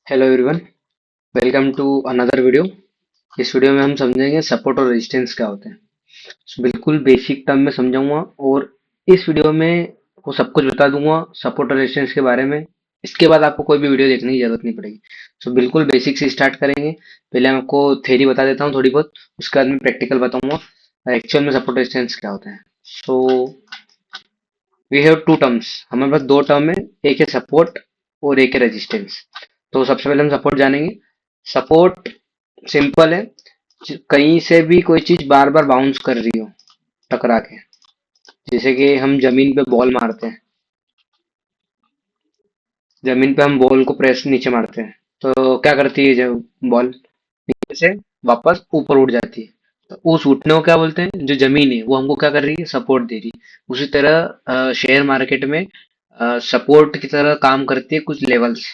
Hello everyone, welcome to another video. इस video में हम समझेंगे सपोर्ट और रेजिस्टेंस क्या होते हैं। बिल्कुल बेसिक टर्म में समझाऊंगा और इस वीडियो में वो सब कुछ बता दूंगा सपोर्ट और रेजिस्टेंस के बारे में। इसके बाद आपको कोई भी वीडियो देखने की जरूरत नहीं पड़ेगी। बिल्कुल बेसिक से स्टार्ट करेंगे। पहले मैं आपको थ्योरी बता देता हूँ थोड़ी बहुत, उसके बाद मैं प्रैक्टिकल बताऊंगा एक्चुअल में सपोर्ट रेजिस्टेंस क्या होता है। So we have two terms, हमारे पास दो टर्म है, एक है सपोर्ट और एक है रेजिस्टेंस। तो सबसे पहले हम सपोर्ट जानेंगे। सपोर्ट सिंपल है, कहीं से भी कोई चीज बार बार बाउंस कर रही हो टकरा के, जैसे कि हम जमीन पे बॉल मारते हैं, जमीन पे हम बॉल को प्रेस नीचे मारते हैं, तो क्या करती है जब बॉल नीचे से वापस ऊपर उठ जाती है, तो उस उठने को क्या बोलते हैं, जो जमीन है वो हमको क्या कर रही है, सपोर्ट दे रही है। उसी तरह शेयर मार्केट में सपोर्ट की तरह काम करती है कुछ लेवल्स,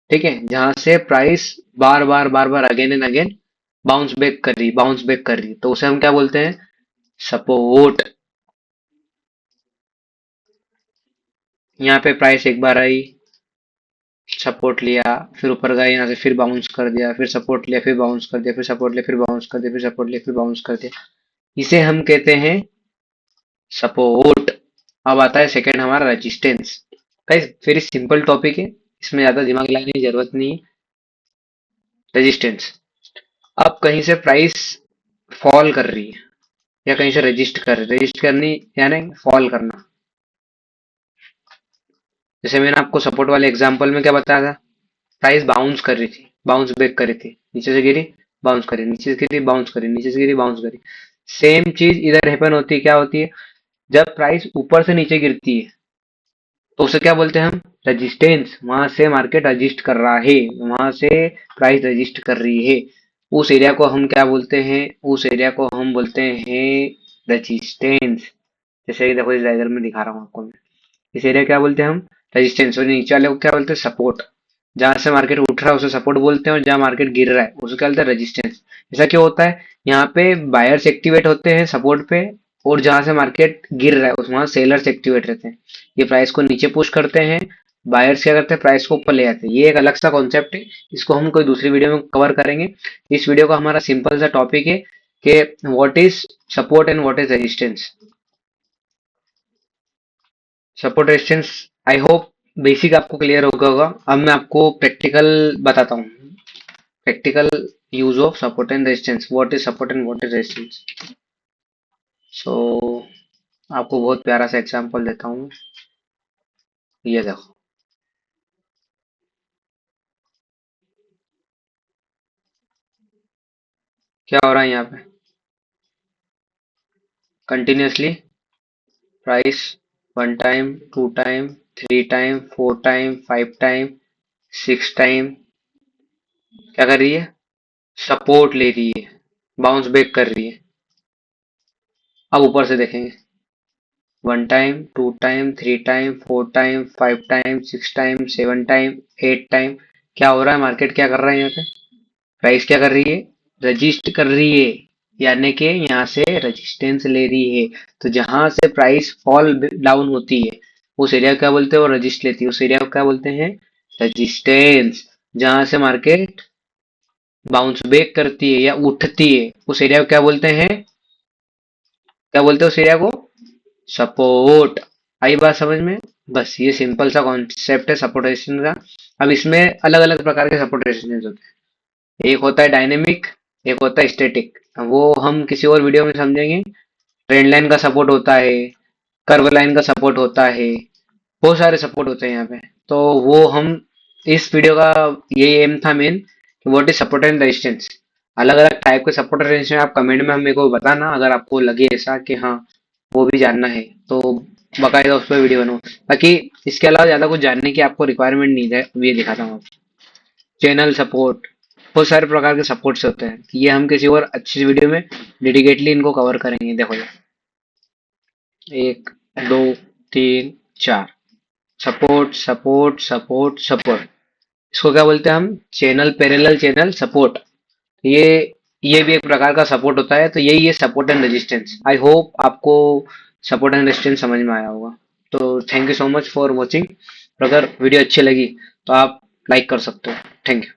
ठीक है, जहां से price bar bar again and again bounce back कर रही है, तो उसे हम क्या बोलते हैं, सपोर्ट। यहाँ पे प्राइस एक बार आई, सपोर्ट लिया, फिर ऊपर गया, यहाँ से फिर बाउंस कर दिया, फिर सपोर्ट लिया, फिर बाउंस कर दिया, फिर सपोर्ट लिया, फिर बाउंस कर दिया, फिर सपोर्ट लिया, फिर बाउंस कर दिया, इसे हम कहते हैं सपोर्ट। अब आता है सेकंड हमारा resistance. Guys very simple topic है, इसमें ज्यादा दिमाग लगाने की जरूरत नहीं है। रेजिस्टेंस, अब कहीं से प्राइस फॉल कर रही है या कहीं से रजिस्ट करनी, यानी फॉल करना। जैसे मैंने आपको सपोर्ट वाले एग्जांपल में क्या बताया था, प्राइस बाउंस कर रही थी, बाउंस बैक कर रही थी, नीचे से गिरी, बाउंस करी, नीचे से गिरी, बाउंस करी, नीचे से गिरी, बाउंस करी। सेम चीज इधर हैपन होती है, क्या होती है, जब प्राइस ऊपर से नीचे गिरती है तो उसे क्या बोलते हैं हम, रेजिस्टेंस। वहां से मार्केट रजिस्ट कर रहा है, वहां से प्राइस रजिस्ट कर रही है, उस एरिया को हम क्या बोलते हैं, उस एरिया को हम बोलते हैं रेजिस्टेंस। जैसे कि देखो इस डायग्राम में दिखा रहा हूँ आपको मैं, इस एरिया क्या बोलते हैं हम, रेजिस्टेंस। और नीचे वाले को क्या बोलते हैं, सपोर्ट। जहां से मार्केट उठ रहा है उसे सपोर्ट बोलते हैं, और जहां मार्केट गिर रहा है उसे क्या बोलते हैं, रेजिस्टेंस। ऐसा क्यों होता है, यहाँ पे बायर्स एक्टिवेट होते हैं सपोर्ट पे, और जहां से मार्केट गिर रहा है उस वहां सेलर्स एक्टिवेट रहते हैं। ये प्राइस को नीचे पुश करते हैं, बायर्स क्या करते हैं, प्राइस को ऊपर ले आते हैं। ये एक अलग सा कॉन्सेप्ट है, इसको हम कोई दूसरी वीडियो में कवर करेंगे। इस वीडियो का हमारा सिंपल सा टॉपिक है कि what is support and what is resistance. Support resistance, I hope basic आपको क्लियर हो गया होगा। अब मैं आपको प्रैक्टिकल बताता हूँ, practical use of support and resistance, what is support and what is resistance. So आपको बहुत प्यारा सा एग्जांपल देता हूँ, ये देखो क्या हो रहा है यहाँ पे। Continuously price one time, two time, three time, four time, five time, six time क्या कर रही है, सपोर्ट ले रही है, बाउंस बैक कर रही है। अब ऊपर से देखेंगे, one time, two time, three time, four time, five time, six time, seven time, eight time, क्या हो रहा है, मार्केट क्या कर रहा है यहाँ पे, प्राइस क्या कर रही है, रजिस्ट कर रही है, यानी कि यहाँ से रेजिस्टेंस ले रही है। तो जहां से प्राइस फॉल डाउन होती है उस एरिया को क्या बोलते हैं, वो रजिस्ट लेती है, उस एरिया को क्या बोलते हैं, रेजिस्टेंस। जहां से मार्केट बाउंस बैक करती है या उठती है उस एरिया को क्या बोलते हैं, क्या बोलते हैं उस एरिया को, सपोर्ट। आई बात समझ में, बस ये सिंपल सा कॉन्सेप्ट है सपोर्ट रेजिस्टेंस का। अब इसमें अलग अलग प्रकार के सपोर्ट रेजिस्टेंस होते हैं, एक होता है डायनेमिक, एक होता है स्टैटिक, वो हम किसी और वीडियो में समझेंगे। ट्रेंड लाइन का सपोर्ट होता है, कर्व लाइन का सपोर्ट होता है, बहुत सारे सपोर्ट होते हैं यहाँ पे। तो वो हम इस वीडियो का ये एम था मेन, कि what is support and resistance. अलग अलग टाइप के सपोर्ट एंड रेजिस्टेंस आप कमेंट में मेरे को बताना, अगर आपको लगे ऐसा कि हाँ वो भी जानना है तो बकायदा उस पर वीडियो बनाओ। बाकी इसके अलावा ज्यादा कुछ जानने की आपको रिक्वायरमेंट नहीं है, ये दिखाता हूँ। चैनल सपोर्ट, बहुत सारे प्रकार के सपोर्ट्स होते हैं, ये हम किसी और अच्छी वीडियो में डेडिकेटली इनको कवर करेंगे। देखो ये एक, दो, तीन, चार, सपोर्ट सपोर्ट सपोर्ट सपोर्ट, इसको क्या बोलते हैं हम, चैनल पैरेलल चैनल सपोर्ट। ये ये भी एक प्रकार का सपोर्ट होता है। तो यही है support and resistance. I hope आपको सपोर्ट एंड रेजिस्टेंस समझ में आया होगा। तो thank you so much for watching. अगर वीडियो अच्छी लगी तो आप लाइक कर सकते हो। Thank you.